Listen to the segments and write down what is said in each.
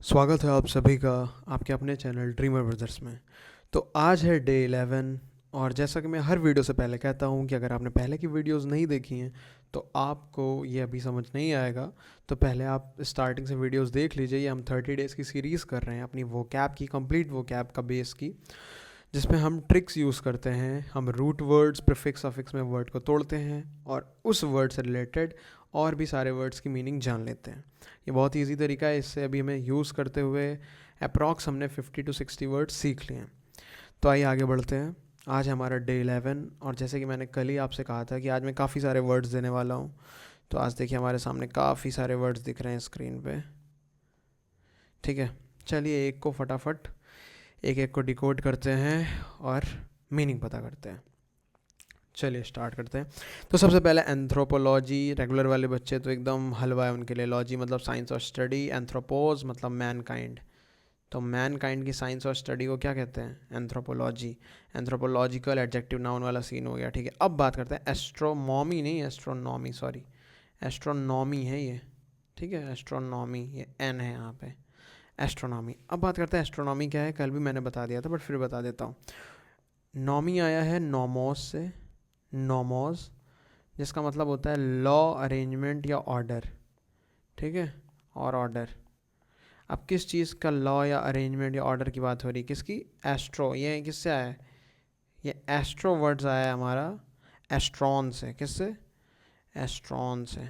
स्वागत है आप सभी का आपके अपने चैनल ड्रीमर ब्रदर्स में। तो आज है डे 11 और जैसा कि मैं हर वीडियो से पहले कहता हूँ कि अगर आपने पहले की वीडियोस नहीं देखी हैं तो आपको ये अभी समझ नहीं आएगा। तो पहले आप स्टार्टिंग से वीडियोस देख लीजिए। ये हम 30 डेज़ की सीरीज़ कर रहे हैं अपनी वोकैब की, कंप्लीट वोकैब का बेस की, जिसमें हम ट्रिक्स यूज़ करते हैं। हम रूट वर्ड्स, प्रीफिक्स, सफिक्स में वर्ड को तोड़ते हैं और उस वर्ड से रिलेटेड और भी सारे वर्ड्स की मीनिंग जान लेते हैं। ये बहुत ईजी तरीका है। इससे अभी हमें यूज़ करते हुए अप्रॉक्स हमने 50 to 60 वर्ड्स सीख लिए हैं। तो आइए आगे बढ़ते हैं। आज है हमारा डे 11 और जैसे कि मैंने कल ही आपसे कहा था कि आज मैं काफ़ी सारे वर्ड्स देने वाला हूँ। तो आज देखिए हमारे सामने काफ़ी सारे वर्ड्स दिख रहे हैं स्क्रीन पे। ठीक है, चलिए एक को फटाफट एक एक को डिकोड करते हैं और मीनिंग पता करते हैं। चलिए स्टार्ट करते हैं। तो सबसे पहले एंथ्रोपोलॉजी। रेगुलर वाले बच्चे तो एकदम हलवा है उनके लिए। लॉजी मतलब साइंस और स्टडी, एंथ्रोपोज मतलब मैन काइंड। तो मैन काइंड की साइंस और स्टडी को क्या कहते हैं? एंथ्रोपोलॉजी। एंथ्रोपोलॉजिकल एडजेक्टिव नाउन वाला सीन हो गया। ठीक है, अब बात करते हैं एस्ट्रोमॉमी, नहीं एस्ट्रोनॉमी, सॉरी एस्ट्रोनॉमी है ये। ठीक है, एस्ट्रोनॉमी, ये एन है यहाँ पे, एस्ट्रोनॉमी। अब बात करते हैं एस्ट्रोनॉमी क्या है। कल भी मैंने बता दिया था बट फिर बता देता हूँ। नॉमी आया है नॉमोस से, नॉमोस, जिसका मतलब होता है लॉ, अरेंजमेंट या ऑर्डर। ठीक है, और ऑर्डर। अब किस चीज़ का लॉ या अरेंजमेंट या ऑर्डर की बात हो रही है? किसकी? एस्ट्रो। ये किससे आया है? ये एस्ट्रो वर्ड्स आया है हमारा एस्ट्रॉन से। किससे? एस्ट्रॉन से।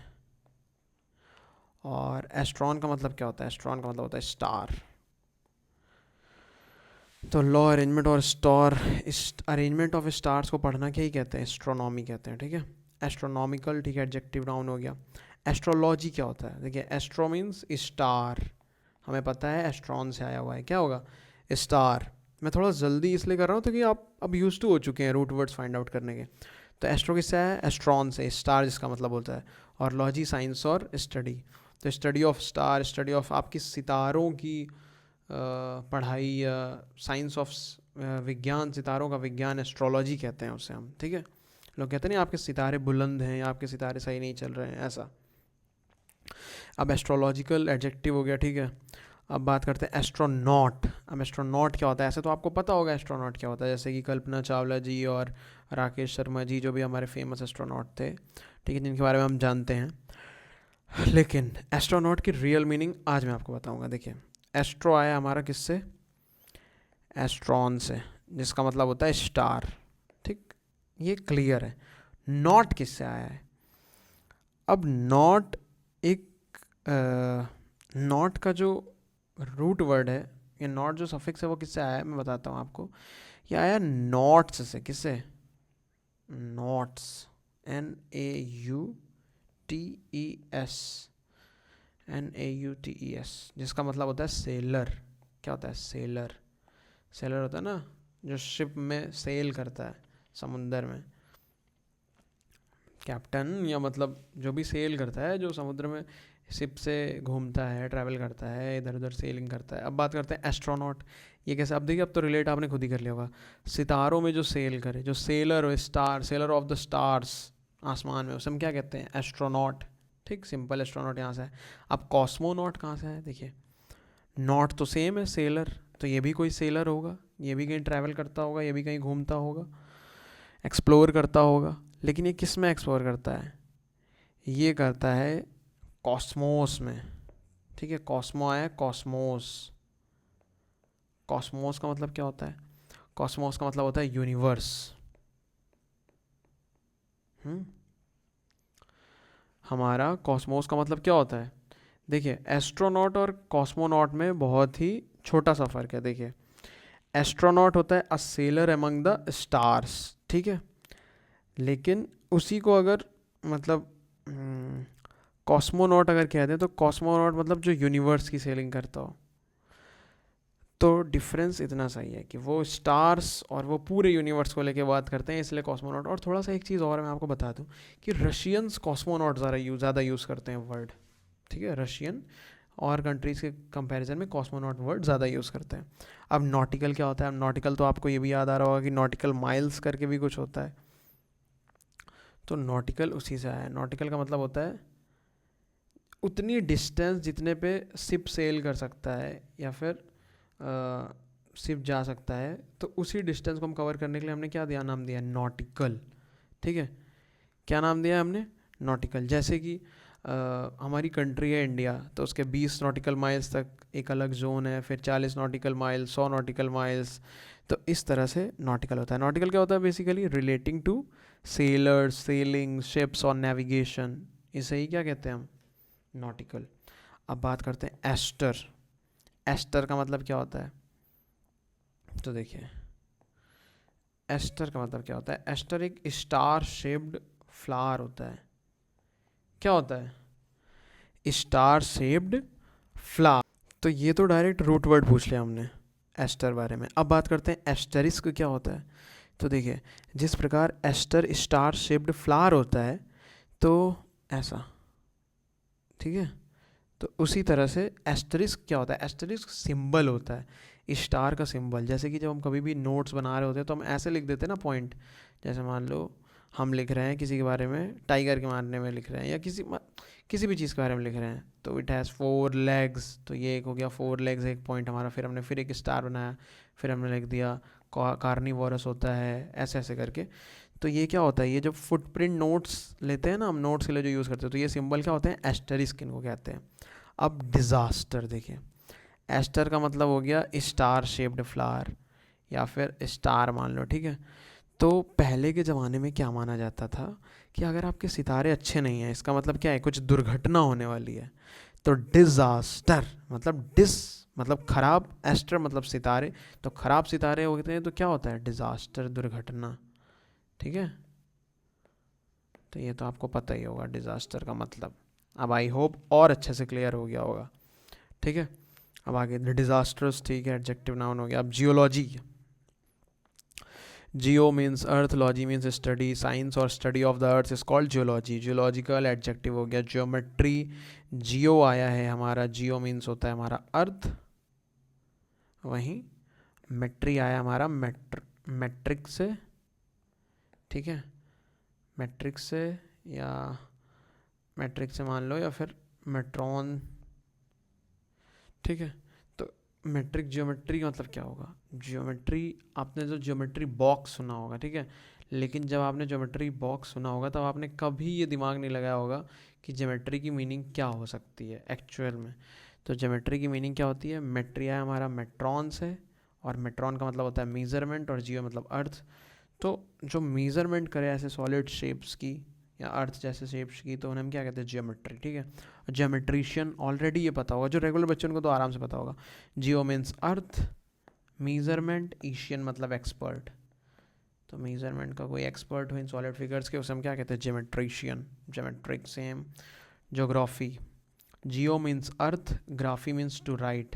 और एस्ट्रॉन का मतलब क्या होता है? एस्ट्रॉन का मतलब होता है स्टार। तो लॉ, अरेंजमेंट और स्टार, इस अरेंजमेंट ऑफ स्टार्स को पढ़ना क्या ही कहते हैं? एस्ट्रोनॉमी कहते हैं। ठीक है, एस्ट्रोनॉमिकल। ठीक है, एडजेक्टिव नाउन हो गया। एस्ट्रोलॉजी क्या होता है? देखिए, एस्ट्रो मीन्स स्टार, हमें पता है एस्ट्रॉन से आया हुआ है। क्या होगा? स्टार। मैं थोड़ा जल्दी इसलिए कर रहा हूँ ताकि आप अब यूज टू हो चुके हैं रूट वर्ड्स फाइंड आउट करने के। तो एस्ट्रो किससे है? एस्ट्रॉन से। स्टार जिसका मतलब होता है। और लॉजी साइंस और स्टडी। तो study of star, study of आपकी सितारों की पढ़ाई या साइंस ऑफ विज्ञान, सितारों का विज्ञान, एस्ट्रोलॉजी कहते हैं उसे हम। ठीक है, लोग कहते हैं नहीं आपके सितारे बुलंद हैं या आपके सितारे सही नहीं चल रहे हैं, ऐसा। अब एस्ट्रोलॉजिकल एडजेक्टिव हो गया। ठीक है, अब बात करते हैं एस्ट्रोनॉट। अब एस्ट्रोनॉट क्या होता है? ऐसे तो आपको पता होगा एस्ट्रोनॉट क्या होता है, जैसे कि कल्पना चावला जी और राकेश शर्मा जी जो भी हमारे फेमस एस्ट्रोनॉट थे। ठीक है, जिनके बारे में हम जानते हैं। लेकिन एस्ट्रोनॉट की रियल मीनिंग आज मैं आपको बताऊंगा। देखिए, एस्ट्रो आया हमारा किससे? एस्ट्रॉन से, जिसका मतलब होता है स्टार। ठीक, ये क्लियर है। नॉट किससे आया है? अब नॉट एक नॉट का जो रूट वर्ड है, ये नॉट जो सफिक्स है वो किससे आया है मैं बताता हूँ आपको। ये आया नॉट्स से। किससे? नॉट्स, NAUTES, NAUTES, जिसका मतलब होता है सेलर। क्या होता है? सेलर। सेलर होता है ना जो शिप में सेल करता है समुंदर में। कैप्टन, या मतलब जो भी सेल करता है, जो समुद्र में शिप से घूमता है, ट्रैवल करता है, इधर उधर सेलिंग करता है। अब बात करते हैं एस्ट्रोनॉट। ये कैसे? अब देखिए, अब तो रिलेट आपने खुद ही कर लिया होगा। सितारों में जो सेल करे, जो सेलर हो, star, seller of the stars, आसमान में, उसे हम क्या कहते हैं? एस्ट्रोनॉट। ठीक, सिंपल एस्ट्रोनॉट यहाँ से है। अब कॉस्मोनॉट कहाँ से है? देखिए, नॉट तो सेम है सेलर, तो ये भी कोई सेलर होगा, ये भी कहीं ट्रैवल करता होगा, ये भी कहीं घूमता होगा, एक्सप्लोर करता होगा। लेकिन ये किस में एक्सप्लोर करता है? ये करता है कॉस्मोस में। ठीक है, कॉस्मो आया, कॉस्मोस। कॉस्मोस का मतलब क्या होता है? कॉस्मोस का मतलब होता है यूनिवर्स। हम्म हमारा कॉस्मोस का मतलब क्या होता है? देखिए, एस्ट्रोनॉट और कॉस्मोनॉट में बहुत ही छोटा सा फर्क है। देखिए, एस्ट्रोनॉट होता है a seller among the stars. ठीक है, लेकिन उसी को अगर मतलब कॉस्मोनॉट अगर कहते हैं तो कॉस्मोनॉट मतलब जो यूनिवर्स की सेलिंग करता हो। तो डिफरेंस इतना सही है कि वो स्टार्स और वो पूरे यूनिवर्स को लेके बात करते हैं, इसलिए कॉस्मोनॉट। और थोड़ा सा एक चीज़ और मैं आपको बता दूं कि रशियंस कॉस्मोनॉट ज़्यादा यूज़ करते हैं वर्ड। ठीक है, रशियन और कंट्रीज़ के कंपैरिजन में कॉस्मोनॉट वर्ड ज़्यादा यूज़ करते हैं। अब नॉटिकल क्या होता है? अब नॉटिकल तो आपको ये भी याद आ रहा होगा कि नॉटिकल माइल्स करके भी कुछ होता है। तो नॉटिकल उसी से आया है। नॉटिकल का मतलब होता है उतनी डिस्टेंस जितने पे शिप सेल कर सकता है या फिर शिप जा सकता है, तो उसी डिस्टेंस को हम कवर करने के लिए हमने क्या दिया, नाम दिया नॉटिकल। ठीक है, क्या नाम दिया हमने, नॉटिकल। जैसे कि हमारी कंट्री है इंडिया, तो उसके 20 नॉटिकल माइल्स तक एक अलग जोन है, फिर 40 नॉटिकल माइल्स, 100 नॉटिकल माइल्स। तो इस तरह से नॉटिकल होता है। नॉटिकल क्या होता है, basically relating to sailors, sailing, ships और नेविगेशन। इसे ही क्या कहते हैं हम, नॉटिकल। अब बात करते हैं एस्टर। एस्टर का मतलब क्या होता है, तो देखिए एस्टर का मतलब क्या होता है। एस्टर एक स्टार शेप्ड फ्लावर होता है। क्या होता है, स्टार शेप्ड फ्लावर। तो ये तो डायरेक्ट रूट वर्ड पूछ लिया हमने एस्टर बारे में। अब बात करते हैं एस्टरिस्क क्या होता है। तो देखिए, जिस प्रकार एस्टर स्टार शेप्ड फ्लावर होता है, तो ऐसा, ठीक है, तो उसी तरह से एस्टरिस्क क्या होता है, एस्टरिस्क सिंबल होता है, स्टार का सिंबल। जैसे कि जब हम कभी भी नोट्स बना रहे होते हैं तो हम ऐसे लिख देते हैं ना पॉइंट। जैसे मान लो हम लिख रहे हैं किसी के बारे में, टाइगर के मारने में लिख रहे हैं, या किसी भी चीज़ के बारे में लिख रहे हैं, तो इट हैज़ 4 लेग्स, तो ये एक हो गया 4 लेग्स, एक पॉइंट हमारा। फिर हमने फिर एक स्टार बनाया, फिर हमने लिख दिया कार्निवोरस होता है, ऐसे ऐसे करके। तो ये क्या होता है, ये जब फुटप्रिंट नोट्स लेते हैं ना हम, नोट्स के लिए जो यूज़ करते हैं, तो ये सिंबल क्या होते हैं, एस्टरिस्क इनको कहते हैं। अब डिज़ास्टर देखिए, एस्टर का मतलब हो गया स्टार शेप्ड फ्लावर या फिर स्टार मान लो, ठीक है। तो पहले के ज़माने में क्या माना जाता था कि अगर आपके सितारे अच्छे नहीं हैं, इसका मतलब क्या है, कुछ दुर्घटना होने वाली है। तो डिज़ास्टर मतलब मतलब खराब, एस्टर मतलब सितारे, तो खराब सितारे होते हैं तो क्या होता है, डिज़ास्टर, दुर्घटना। ठीक है, तो ये तो आपको पता ही होगा डिज़ास्टर का मतलब। अब आई होप और अच्छे से क्लियर हो गया होगा। ठीक है, अब आगे डिजास्टर्स, ठीक है, एडजेक्टिव नाउन हो गया। अब geology, geo means earth, logy means study, science और study of the earth is called geology. Geological adjective हो गया। जियोमेट्री, जियो आया है हमारा, जियो मीन्स होता है हमारा अर्थ, वहीं मेट्री आया हमारा मैट्रिक से, ठीक है, मैट्रिक से या मैट्रिक से मान लो, या फिर मेट्रॉन, ठीक है। तो मेट्रिक जियोमेट्री मतलब क्या होगा, जियोमेट्री, आपने जो जियोमेट्री बॉक्स सुना होगा, ठीक है, लेकिन जब आपने ज्योमेट्री बॉक्स सुना होगा तब आपने कभी ये दिमाग नहीं लगाया होगा कि ज्योमेट्री की मीनिंग क्या हो सकती है एक्चुअल में। तो ज्योमेट्री की मीनिंग क्या होती है, मेट्री है हमारा मेट्रॉन से, और मेट्रॉन का मतलब होता है मेजरमेंट, और जियो मतलब अर्थ। तो जो मेजरमेंट करे ऐसे सॉलिड शेप्स की या अर्थ जैसे शेप्स की, तो उन्हें हम क्या कहते हैं, जियोमेट्री। ठीक है, ज्योमेट्रिशियन ऑलरेडी ये पता होगा, जो रेगुलर बच्चे उनको तो आराम से पता होगा। जियो मीन्स अर्थ, मेजरमेंट, एशियन मतलब एक्सपर्ट। तो मेजरमेंट का कोई एक्सपर्ट हो इन सॉलिड फिगर्स के, उसे हम क्या कहते हैं, geometrician. Geometric same. Geography, geo means earth, graphy means to write.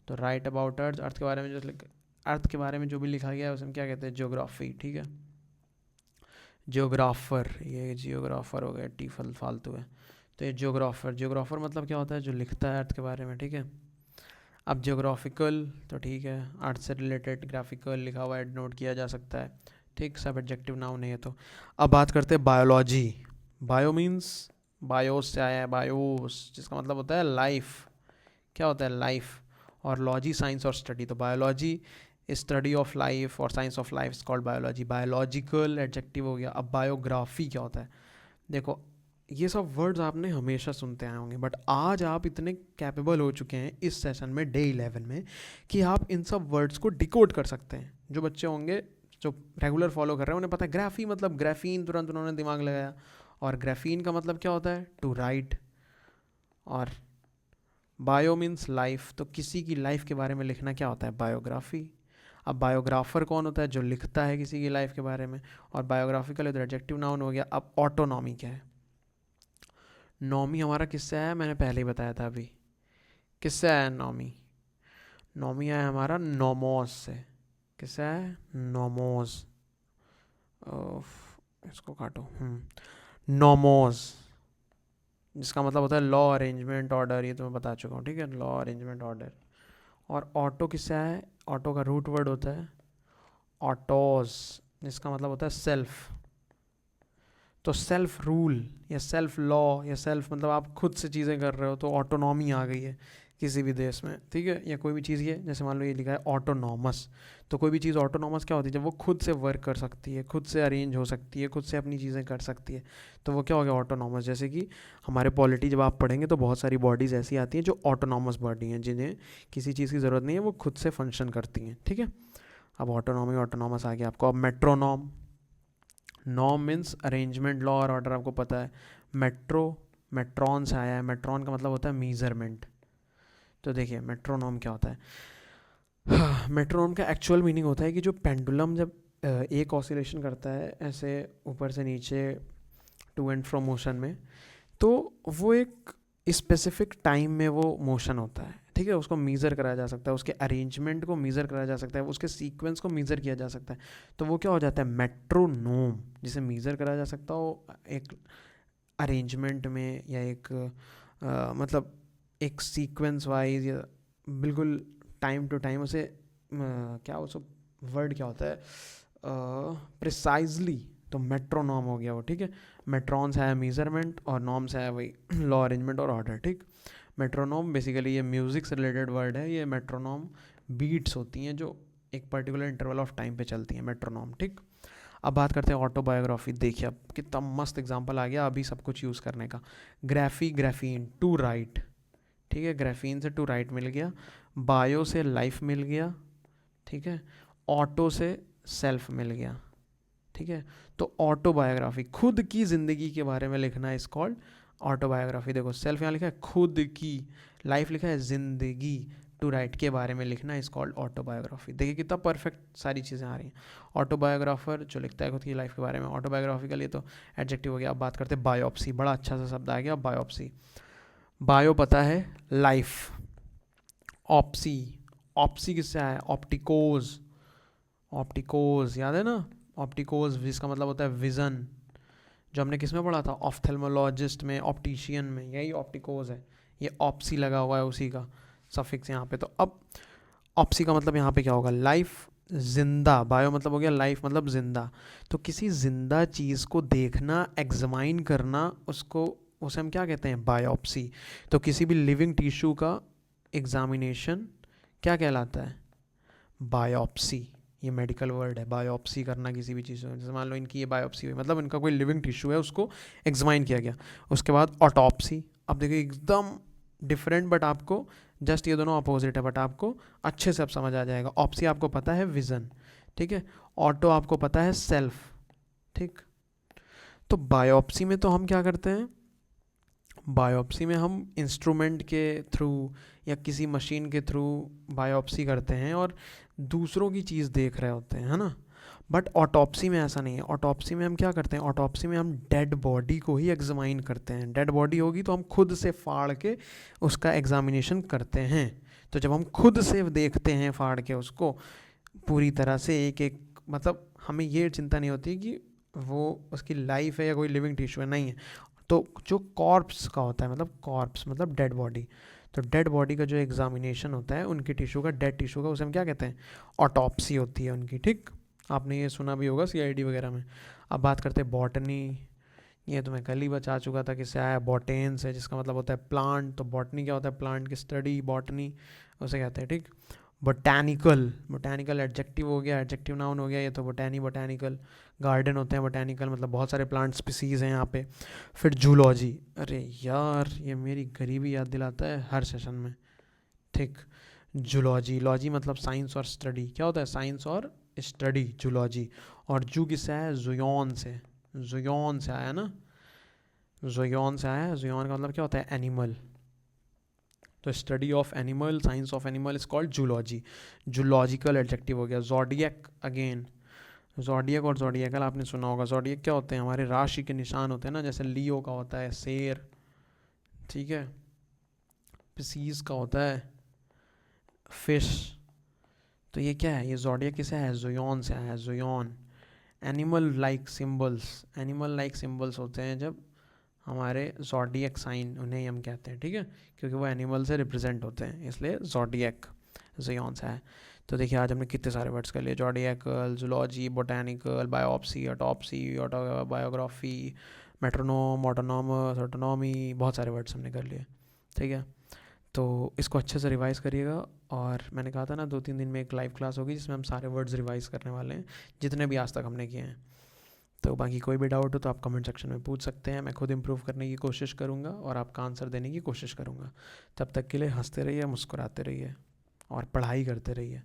तो राइट अबाउट अर्थ, अर्थ के बारे में जो अर्थ के बारे में जो भी लिखा गया है उसे हम क्या कहते हैं, ज्योग्राफी। ठीक है, जियोग्राफर, ये जियोग्राफर हो गया, टी फालतू है। तो ये जियोग्राफर, जियोग्राफर मतलब क्या होता है, जो लिखता है अर्थ के बारे में। ठीक है, अब जियोग्राफिकल, तो ठीक है, अर्थ से रिलेटेड ग्राफिकल लिखा हुआ है, नोट किया जा सकता है। ठीक, सब एडजेक्टिव नाउन है तो। अब बात करते हैं बायोलॉजी। बायो मीन्स, बायोस से आया है, बायोस, जिसका मतलब होता है लाइफ। क्या होता है, लाइफ। और लॉजी, साइंस और स्टडी। तो बायोलॉजी स्टडी ऑफ लाइफ, और science of life is called biology. Biological adjective हो गया। अब बायोग्राफी क्या होता है, देखो ये सब वर्ड्स आपने हमेशा सुनते आए होंगे, बट आज आप इतने कैपेबल हो चुके हैं इस सेशन में, डे 11 में, कि आप इन सब वर्ड्स को डिकोड कर सकते हैं। जो बच्चे होंगे जो रेगुलर फॉलो कर रहे हैं उन्हें पता है, ग्राफी मतलब ग्राफीन, तुरंत उन्होंने दिमाग लगाया। और ग्राफीन का मतलब क्या होता है, टू राइट। और बायो मीन्स लाइफ, तो किसी की लाइफ के बारे में लिखना क्या होता है, बायोग्राफी। अब बायोग्राफर कौन होता है, जो लिखता है किसी की लाइफ के बारे में। और बायोग्राफिकल इधर एडजेक्टिव नाउन हो गया। अब ऑटोनॉमी क्या है, नॉमी हमारा किससे आया, मैंने पहले ही बताया था अभी, किससे आया नॉमी। नॉमी आया हमारा नोमोस से। किससे आया, नोमोस। इसको काटो, नोमोस, जिसका मतलब होता है लॉ, अरेंजमेंट, ऑर्डर। ये तो मैं बता चुका हूँ, ठीक है, लॉ, अरेंजमेंट, ऑर्डर। और ऑटो किससे आया है, ऑटो का रूट वर्ड होता है ऑटोस, जिसका मतलब होता है सेल्फ। तो सेल्फ रूल या सेल्फ लॉ या सेल्फ मतलब आप खुद से चीज़ें कर रहे हो, तो ऑटोनॉमी आ गई है किसी भी देश में, ठीक है। या कोई भी चीज़ ये जैसे मान लो ये लिखा है ऑटोनॉमस, तो कोई भी चीज़ ऑटोनॉमस क्या होती है, जब वो खुद से वर्क कर सकती है, खुद से अरेंज हो सकती है, खुद से अपनी चीज़ें कर सकती है, तो वो क्या हो गया ऑटोनॉमस। जैसे कि हमारे पॉलिटी जब आप पढ़ेंगे तो बहुत सारी बॉडीज़ ऐसी आती हैं जो ऑटोनॉमस बॉडी हैं, जिन्हें किसी चीज़ की ज़रूरत नहीं है, वो खुद से फंक्शन करती हैं, ठीक है। अब ऑटोनॉमी ऑटोनॉमस आ गया आपको। अब मेट्रोनॉम, नॉम मीन्स अरेंजमेंट, लॉ और ऑर्डर आपको पता है। मेट्रो, मेट्रॉन से आया है, मेट्रॉन का मतलब होता है मीज़रमेंट। तो देखिए मेट्रोनॉम क्या होता है। मेट्रोनॉम का एक्चुअल मीनिंग होता है कि जो पेंडुलम जब एक ऑसिलेशन करता है ऐसे ऊपर से नीचे टू एंड फ्रो मोशन में, तो वो एक स्पेसिफिक टाइम में वो मोशन होता है, ठीक है। उसको मीज़र कराया जा सकता है, उसके अरेंजमेंट को मीज़र कराया जा सकता है, उसके सीक्वेंस को मीज़र किया जा सकता है, तो वो क्या हो जाता है मेट्रोनोम, जिसे मीज़र कराया जा सकता हो एक अरेंजमेंट में या एक मतलब एक सीक्वेंस वाइज या बिल्कुल टाइम टू टाइम उसे क्या उस वर्ड क्या होता है प्रिसाइजली, तो मेट्रोनॉम हो गया वो, ठीक है। मेट्रॉन से आया मीज़रमेंट और नॉम से आया वही लॉ अरेंजमेंट और ऑर्डर, ठीक। मेट्रोनॉम बेसिकली ये म्यूज़िक से रिलेटेड वर्ड है। ये मेट्रोनॉम बीट्स होती हैं जो एक पर्टिकुलर इंटरवल ऑफ टाइम पे चलती हैं, मेट्रोनॉम, ठीक। अब बात करते हैं ऑटोबायोग्राफी। देखिए अब कितना मस्त एग्जांपल आ गया अभी सब कुछ यूज़ करने का। ग्राफीन टू राइट, ठीक है, ग्राफीन से टू राइट मिल गया, बायो से लाइफ मिल गया, ठीक है, ऑटो से सेल्फ मिल गया, ठीक है। तो ऑटोबायोग्राफी, खुद की ज़िंदगी के बारे में लिखना इस कॉल्ड ऑटोबायोग्राफी। देखो सेल्फ यहाँ लिखा है खुद की, लाइफ लिखा है ज़िंदगी, टू राइट के बारे में लिखना इस कॉल्ड ऑटोबायोग्राफी। देखिए कितना परफेक्ट सारी चीज़ें आ रही हैं। ऑटोबायोग्राफर जो लिखता है खुद की लाइफ के बारे में, ऑटोबायोग्राफिकल, ये तो एडजेक्टिव हो गया। अब बात करते हैं बायोप्सी, बड़ा अच्छा सा शब्द आ गया बायोप्सी। बायो पता है लाइफ, ऑप्सी, ऑप्सी किससे आया है ऑप्टिकोज, ऑप्टिकोज याद है ना, ऑप्टिकोज जिसका मतलब होता है विज़न, जो हमने किस में पढ़ा था ऑफ्थेल्मोलॉजिस्ट में, ऑप्टिशियन में, यही ऑप्टिकोज है। ये ऑप्सी लगा हुआ है उसी का सफिक्स यहाँ पे। तो अब ऑप्सी का मतलब यहाँ पे क्या होगा लाइफ, जिंदा, बायो मतलब हो गया लाइफ मतलब जिंदा। तो किसी जिंदा चीज़ को देखना, एग्जामाइन करना, उसको उसे हम क्या कहते हैं बायोप्सी। तो किसी भी लिविंग टिश्यू का एग्जामिनेशन क्या कहलाता है बायोप्सी। ये मेडिकल वर्ड है बायोप्सी करना किसी भी चीज़ को। जैसे मान लो इनकी ये बायोप्सी हुई मतलब इनका कोई लिविंग टिश्यू है उसको एग्जामाइन किया गया। उसके बाद ऑटोप्सी, अब देखिए एकदम डिफरेंट बट आपको जस्ट ये दोनों अपोजिट है बट आपको अच्छे से अब समझ आ जाएगा। ऑप्सी आपको पता है विज़न, ठीक है, ऑटो आपको पता है सेल्फ, ठीक। तो बायोप्सी में तो हम क्या करते हैं, बायोप्सी में हम इंस्ट्रूमेंट के थ्रू या किसी मशीन के थ्रू बायोप्सी करते हैं और दूसरों की चीज़ देख रहे होते हैं, है ना। बट ऑटोप्सी में ऐसा नहीं है। ऑटोप्सी में हम क्या करते हैं, ऑटोप्सी में हम डेड बॉडी को ही एग्जामाइन करते हैं। डेड बॉडी होगी तो हम खुद से फाड़ के उसका एग्जामिनेशन करते हैं। तो जब हम खुद से देखते हैं फाड़ के उसको पूरी तरह से एक एक, मतलब हमें ये चिंता नहीं होती कि वो उसकी लाइफ है या कोई लिविंग टिश्यू है, नहीं है। तो जो कॉर्प्स का होता है, मतलब कॉर्प्स मतलब डेड बॉडी, तो डेड बॉडी का जो एग्जामिनेशन होता है उनकी टिश्यू का, डेड टिश्यू का, उसे हम क्या कहते हैं ऑटोप्सी होती है उनकी, ठीक। आपने ये सुना भी होगा सीआईडी वगैरह में। अब बात करते हैं बॉटनी, ये तो मैं कल ही बचा चुका था किससे आया, बॉटेन से, जिसका मतलब होता है प्लांट। तो बॉटनी क्या होता है प्लांट की स्टडी, बॉटनी उसे कहते हैं, ठीक। बोटैनिकल, बोटैनिकल एडजेक्टिव हो गया, एडजेक्टिव नाउन हो गया ये तो, बोटैनी बोटैनिकल, गार्डन होते हैं बोटैनिकल, मतलब बहुत सारे प्लांट स्पीसीज़ हैं यहाँ पे। फिर जूलॉजी, अरे यार ये मेरी गरीबी याद दिलाता है हर सेशन में, ठीक। जूलॉजी, लॉजी मतलब साइंस और स्टडी, क्या होता है साइंस और स्टडी, जूलॉजी। और जू किससे आया है जुयॉन से, जुयॉन से आया ना, जुयॉन से आया है। जुयॉन का मतलब क्या होता है एनिमल। तो study of animal, science of animal is called zoology. Zoological adjective हो गया। जॉडियक, अगेन जॉडियक और जॉडियकल आपने सुना होगा। जॉडियक क्या होते हैं हमारे राशि के निशान होते हैं ना, जैसे लियो का होता है शेर, ठीक है, पिसीज का होता है फिश। तो ये क्या है, ये जॉडियक किसे है जुयॉन से आया है, जुयॉन। Animal like symbols, animal like symbols होते हैं जब हमारे जॉडियक साइन, उन्हें हम कहते हैं, ठीक है, क्योंकि वो एनिमल से रिप्रेजेंट होते हैं, इसलिए जॉडियक जुयॉन से है। तो देखिए आज हमने कितने सारे वर्ड्स कर लिए, zodiacal, zoology, botanical, biopsy, autopsy, biography, metronome, autonomous, autonomy, बहुत सारे वर्ड्स हमने कर लिए। ठीक है, तो इसको अच्छे से रिवाइज़ करिएगा। और मैंने कहा था ना 2-3 दिन में एक लाइव क्लास होगी जिसमें हम सारे वर्ड्स रिवाइज़ करने वाले हैं जितने भी आज तक हमने किए हैं। तो बाकी कोई भी डाउट हो तो आप कमेंट सेक्शन में पूछ सकते हैं, मैं खुद इम्प्रूव करने की कोशिश करूँगा और आपका आंसर देने की कोशिश करूँगा। तब तक के लिए हंसते रहिए, मुस्कुराते रहिए और पढ़ाई करते रहिए।